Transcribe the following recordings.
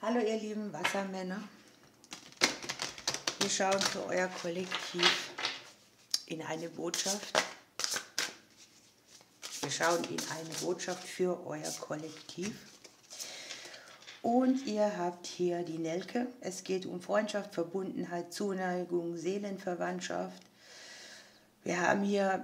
Hallo ihr lieben Wassermänner, wir schauen für euer Kollektiv in eine Botschaft. Wir schauen in eine Botschaft für euer Kollektiv. Und ihr habt hier die Nelke. Es geht um Freundschaft, Verbundenheit, Zuneigung, Seelenverwandtschaft. Wir haben hier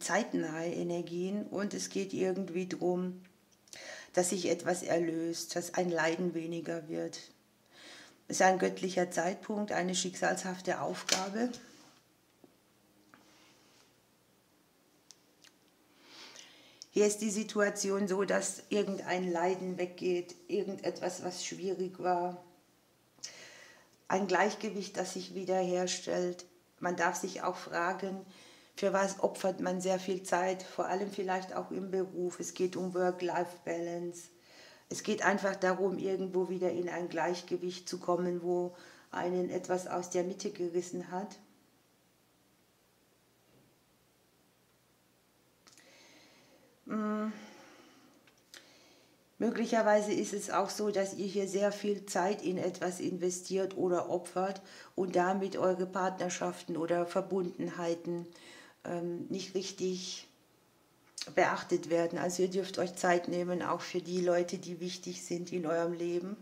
zeitnahe Energien und es geht irgendwie darum, dass sich etwas erlöst, dass ein Leiden weniger wird. Es ist ein göttlicher Zeitpunkt, eine schicksalshafte Aufgabe. Hier ist die Situation so, dass irgendein Leiden weggeht, irgendetwas, was schwierig war. Ein Gleichgewicht, das sich wiederherstellt. Man darf sich auch fragen, für was opfert man sehr viel Zeit, vor allem vielleicht auch im Beruf. Es geht um Work-Life-Balance. Es geht einfach darum, irgendwo wieder in ein Gleichgewicht zu kommen, wo einen etwas aus der Mitte gerissen hat. Möglicherweise ist es auch so, dass ihr hier sehr viel Zeit in etwas investiert oder opfert und damit eure Partnerschaften oder Verbundenheiten nicht richtig beachtet werden. Also ihr dürft euch Zeit nehmen, auch für die Leute, die wichtig sind in eurem Leben.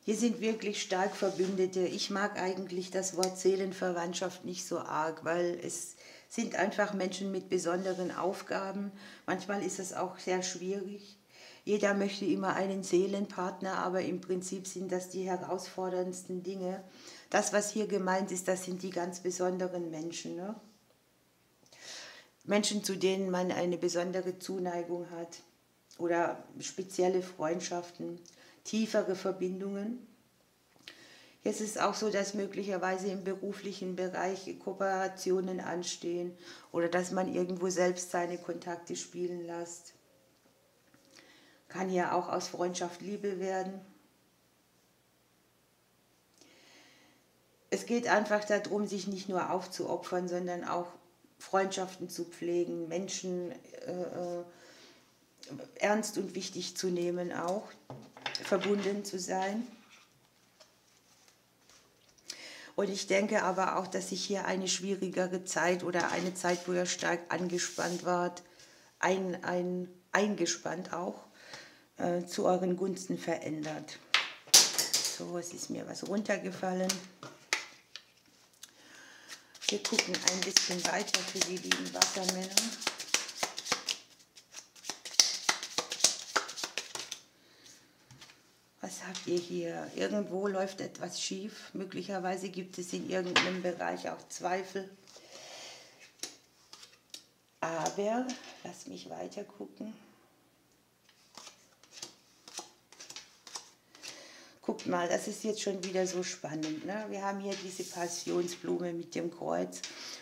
Hier sind wirklich stark Verbündete. Ich mag eigentlich das Wort Seelenverwandtschaft nicht so arg, weil es sind einfach Menschen mit besonderen Aufgaben. Manchmal ist es auch sehr schwierig. Jeder möchte immer einen Seelenpartner, aber im Prinzip sind das die herausforderndsten Dinge. Das, was hier gemeint ist, das sind die ganz besonderen Menschen. Ne? Menschen, zu denen man eine besondere Zuneigung hat oder spezielle Freundschaften, tiefere Verbindungen. Jetzt ist es auch so, dass möglicherweise im beruflichen Bereich Kooperationen anstehen oder dass man irgendwo selbst seine Kontakte spielen lässt. Kann ja auch aus Freundschaft Liebe werden. Es geht einfach darum, sich nicht nur aufzuopfern, sondern auch Freundschaften zu pflegen, Menschen ernst und wichtig zu nehmen, auch verbunden zu sein. Und ich denke aber auch, dass sich hier eine schwierigere Zeit oder eine Zeit, wo ihr stark angespannt wart, eingespannt auch, zu euren Gunsten verändert. So, es ist mir was runtergefallen. Wir gucken ein bisschen weiter für die lieben Wassermänner. Was habt ihr hier? Irgendwo läuft etwas schief. Möglicherweise gibt es in irgendeinem Bereich auch Zweifel. Aber, lass mich weiter gucken. Guckt mal, das ist jetzt schon wieder so spannend. Ne? Wir haben hier diese Passionsblume mit dem Kreuz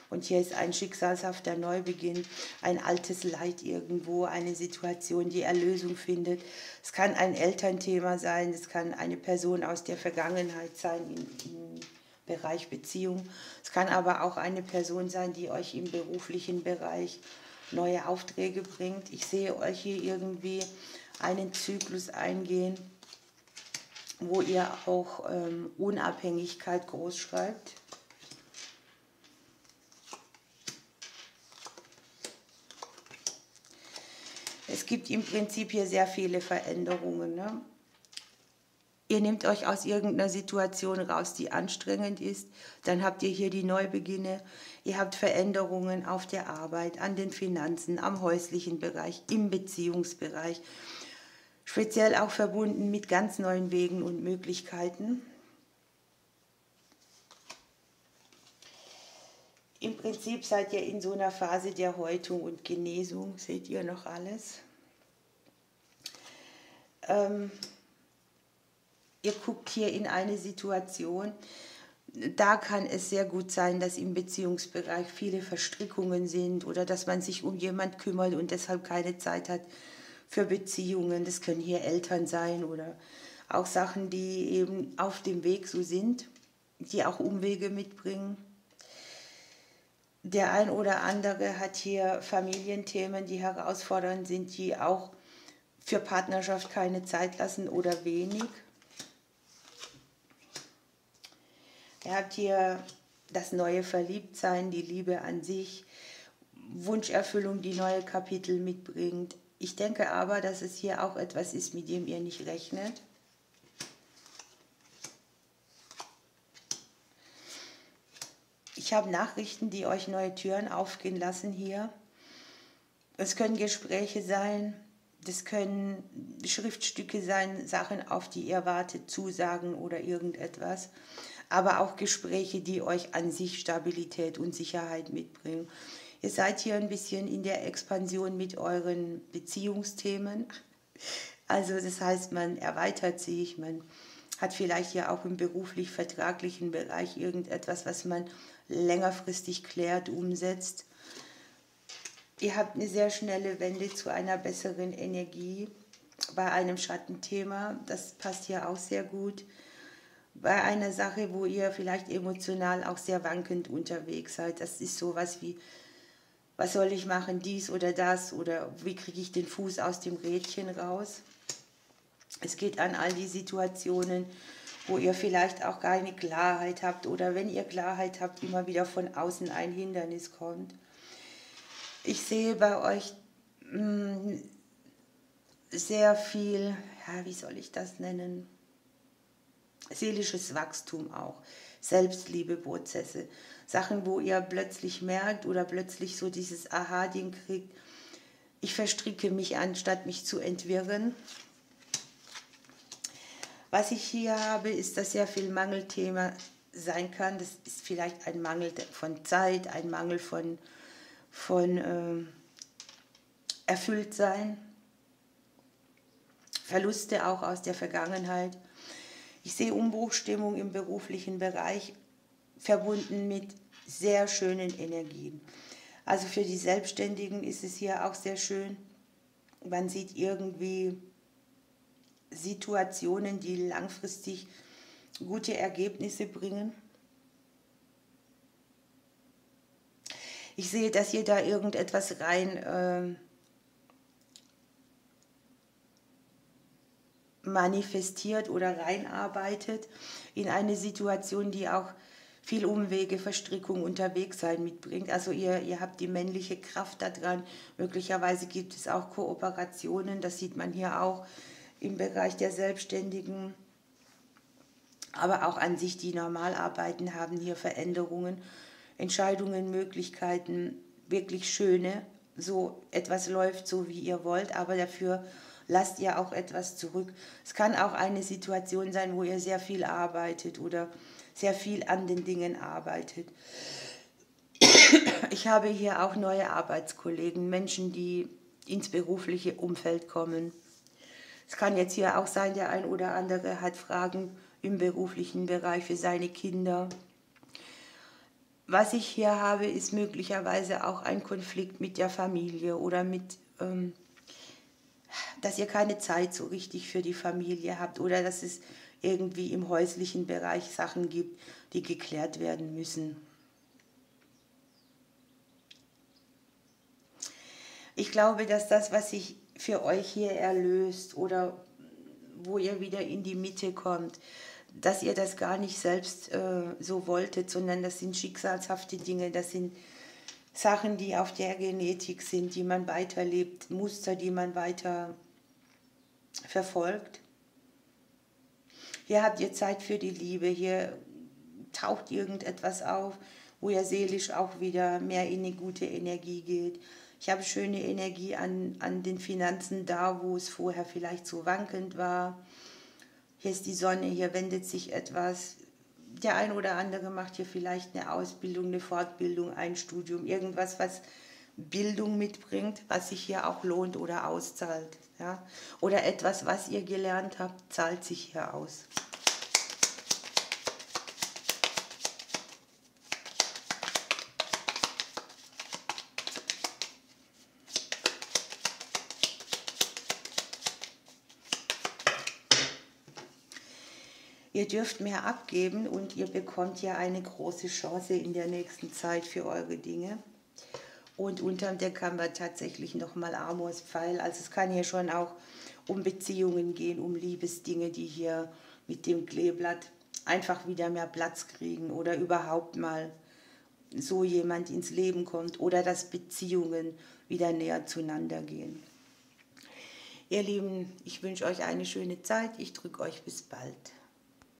und hier ist ein schicksalshafter Neubeginn, ein altes Leid irgendwo, eine Situation, die Erlösung findet. Es kann ein Elternthema sein, es kann eine Person aus der Vergangenheit sein im Bereich Beziehung. Es kann aber auch eine Person sein, die euch im beruflichen Bereich neue Aufträge bringt. Ich sehe euch hier irgendwie einen Zyklus eingehen, wo ihr auch Unabhängigkeit groß schreibt. Es gibt im Prinzip hier sehr viele Veränderungen. Ne? Ihr nehmt euch aus irgendeiner Situation raus, die anstrengend ist. Dann habt ihr hier die Neubeginne. Ihr habt Veränderungen auf der Arbeit, an den Finanzen, am häuslichen Bereich, im Beziehungsbereich. Speziell auch verbunden mit ganz neuen Wegen und Möglichkeiten. Im Prinzip seid ihr in so einer Phase der Häutung und Genesung, seht ihr noch alles. Ihr guckt hier in eine Situation, da kann es sehr gut sein, dass im Beziehungsbereich viele Verstrickungen sind oder dass man sich um jemanden kümmert und deshalb keine Zeit hat für Beziehungen. Das können hier Eltern sein oder auch Sachen, die eben auf dem Weg so sind, die auch Umwege mitbringen. Der ein oder andere hat hier Familienthemen, die herausfordernd sind, die auch für Partnerschaft keine Zeit lassen oder wenig. Ihr habt hier das neue Verliebtsein, die Liebe an sich, Wunscherfüllung, die neue Kapitel mitbringt. Ich denke aber, dass es hier auch etwas ist, mit dem ihr nicht rechnet. Ich habe Nachrichten, die euch neue Türen aufgehen lassen hier. Es können Gespräche sein, das können Schriftstücke sein, Sachen, auf die ihr wartet, Zusagen oder irgendetwas. Aber auch Gespräche, die euch an sich Stabilität und Sicherheit mitbringen. Ihr seid hier ein bisschen in der Expansion mit euren Beziehungsthemen. Also das heißt, man erweitert sich, man hat vielleicht ja auch im beruflich-vertraglichen Bereich irgendetwas, was man längerfristig klärt, umsetzt. Ihr habt eine sehr schnelle Wende zu einer besseren Energie bei einem Schattenthema. Das passt hier auch sehr gut. Bei einer Sache, wo ihr vielleicht emotional auch sehr wankend unterwegs seid. Das ist sowas wie, was soll ich machen, dies oder das, oder wie kriege ich den Fuß aus dem Rädchen raus. Es geht an all die Situationen, wo ihr vielleicht auch keine Klarheit habt oder wenn ihr Klarheit habt, immer wieder von außen ein Hindernis kommt. Ich sehe bei euch sehr viel, ja, wie soll ich das nennen, seelisches Wachstum auch, Selbstliebeprozesse, Sachen, wo ihr plötzlich merkt oder plötzlich so dieses Aha-Ding kriegt, ich verstricke mich, anstatt mich zu entwirren. Was ich hier habe, ist, dass sehr viel Mangelthema sein kann. Das ist vielleicht ein Mangel von Zeit, ein Mangel von Erfülltsein, Verluste auch aus der Vergangenheit. Ich sehe Umbruchstimmung im beruflichen Bereich, verbunden mit sehr schönen Energien. Also für die Selbstständigen ist es hier auch sehr schön. Man sieht irgendwie Situationen, die langfristig gute Ergebnisse bringen. Ich sehe, dass ihr da irgendetwas rein manifestiert oder reinarbeitet in eine Situation, die auch viel Umwege, Verstrickung, Unterwegssein mitbringt. Also ihr habt die männliche Kraft da dran. Möglicherweise gibt es auch Kooperationen, das sieht man hier auch im Bereich der Selbstständigen. Aber auch an sich, die normal arbeiten, haben hier Veränderungen, Entscheidungen, Möglichkeiten, wirklich schöne. So etwas läuft so, wie ihr wollt, aber dafür lasst ihr auch etwas zurück. Es kann auch eine Situation sein, wo ihr sehr viel arbeitet oder sehr viel an den Dingen arbeitet. Ich habe hier auch neue Arbeitskollegen, Menschen, die ins berufliche Umfeld kommen. Es kann jetzt hier auch sein, der ein oder andere hat Fragen im beruflichen Bereich für seine Kinder. Was ich hier habe, ist möglicherweise auch ein Konflikt mit der Familie oder mit, dass ihr keine Zeit so richtig für die Familie habt oder dass es irgendwie im häuslichen Bereich Sachen gibt, die geklärt werden müssen. Ich glaube, dass das, was sich für euch hier erlöst oder wo ihr wieder in die Mitte kommt, dass ihr das gar nicht selbst so wolltet, sondern das sind schicksalshafte Dinge, das sind Sachen, die auf der Genetik sind, die man weiterlebt, Muster, die man weiter verfolgt. Hier habt ihr Zeit für die Liebe, hier taucht irgendetwas auf, wo ihr seelisch auch wieder mehr in eine gute Energie geht. Ich habe schöne Energie an den Finanzen da, wo es vorher vielleicht so wankend war. Hier ist die Sonne, hier wendet sich etwas. Der ein oder andere macht hier vielleicht eine Ausbildung, eine Fortbildung, ein Studium, irgendwas, was Bildung mitbringt, was sich hier auch lohnt oder auszahlt. Ja? Oder etwas, was ihr gelernt habt, zahlt sich hier aus. Ihr dürft mehr abgeben und ihr bekommt ja eine große Chance in der nächsten Zeit für eure Dinge. Und unterm Deck haben wir tatsächlich nochmal Amors Pfeil. Also es kann hier schon auch um Beziehungen gehen, um Liebesdinge, die hier mit dem Kleeblatt einfach wieder mehr Platz kriegen oder überhaupt mal so jemand ins Leben kommt oder dass Beziehungen wieder näher zueinander gehen. Ihr Lieben, ich wünsche euch eine schöne Zeit. Ich drücke euch bis bald.